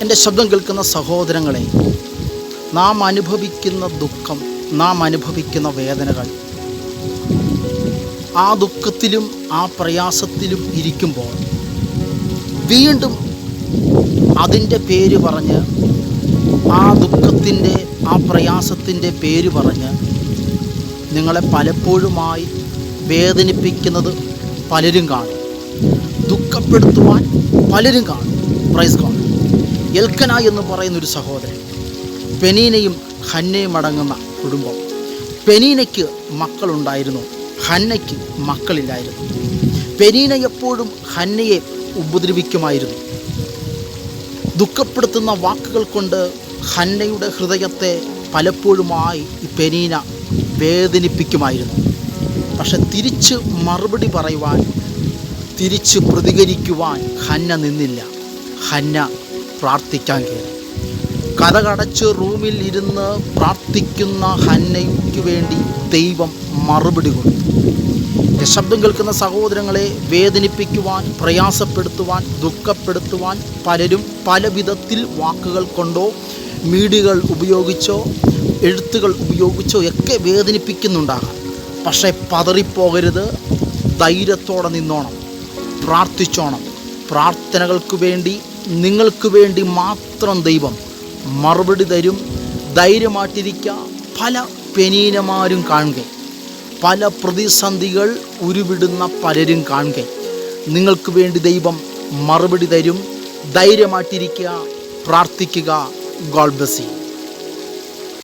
എൻ്റെ ശബ്ദം കേൾക്കുന്ന സഹോദരങ്ങളെ, നാം അനുഭവിക്കുന്ന ദുഃഖം, നാം അനുഭവിക്കുന്ന വേദനകൾ, ആ ദുഃഖത്തിലും ആ പ്രയാസത്തിലും ഇരിക്കുമ്പോൾ വീണ്ടും അതിൻ്റെ പേര് പറഞ്ഞ്, ആ ദുഃഖത്തിൻ്റെ ആ പ്രയാസത്തിൻ്റെ പേര് പറഞ്ഞ് നിങ്ങളെ പലപ്പോഴുമായി വേദനിപ്പിക്കുന്നത് പലരും കാണും, ദുഃഖപ്പെടുത്തുവാൻ പലരും കാണും. Praise God. എൽക്കന എന്ന് പറയുന്നൊരു സഹോദരൻ, പെനീനയും ഹന്നയും അടങ്ങുന്ന കുടുംബം. പെനീനയ്ക്ക് മക്കളുണ്ടായിരുന്നു, ഹന്നയ്ക്ക് മക്കളില്ലായിരുന്നു. പെനീന എപ്പോഴും ഹന്നയെ ഉപദ്രവിക്കുമായിരുന്നു. ദുഃഖപ്പെടുത്തുന്ന വാക്കുകൾ കൊണ്ട് ഹന്നയുടെ ഹൃദയത്തെ പലപ്പോഴുമായി പെനീന വേദനിപ്പിക്കുമായിരുന്നു. പക്ഷെ തിരിച്ച് മറുപടി പറയുവാൻ, തിരിച്ച് പ്രതികരിക്കുവാൻ ഹന്ന നിന്നില്ല. ഹന്ന പ്രാർത്ഥിക്കാൻ കയറി. കതകടച്ച് റൂമിൽ ഇരുന്ന് പ്രാർത്ഥിക്കുന്ന ഹന്നയ്ക്ക് വേണ്ടി ദൈവം മറുപടി കൊടുത്തു. ശബ്ദം കേൾക്കുന്ന സഹോദരങ്ങളെ, വേദനിപ്പിക്കുവാൻ, പ്രയാസപ്പെടുത്തുവാൻ, ദുഃഖപ്പെടുത്തുവാൻ പലരും പല വിധത്തിൽ വാക്കുകൾ കൊണ്ടോ മീഡിയകൾ ഉപയോഗിച്ചോ എഴുത്തുകൾ ഉപയോഗിച്ചോ ഒക്കെ വേദനിപ്പിക്കുന്നുണ്ടാകാം. പക്ഷേ പതറിപ്പോകരുത്, ധൈര്യത്തോടെ നിന്നോണം, പ്രാർത്ഥിച്ചോണം. പ്രാർത്ഥനകൾക്ക് വേണ്ടി, നിങ്ങൾക്ക് വേണ്ടി മാത്രം ദൈവം മറുപടി തരും. ധൈര്യമായിട്ടിരിക്കുക. പല പെനീനമാരും കാണുക, പല പ്രതിസന്ധികൾ ഉരുവിടുന്ന പലരും കാണുക. നിങ്ങൾക്ക് വേണ്ടി ദൈവം മറുപടി തരും. ധൈര്യമായിട്ടിരിക്കുക, പ്രാർത്ഥിക്കുക. God bless you.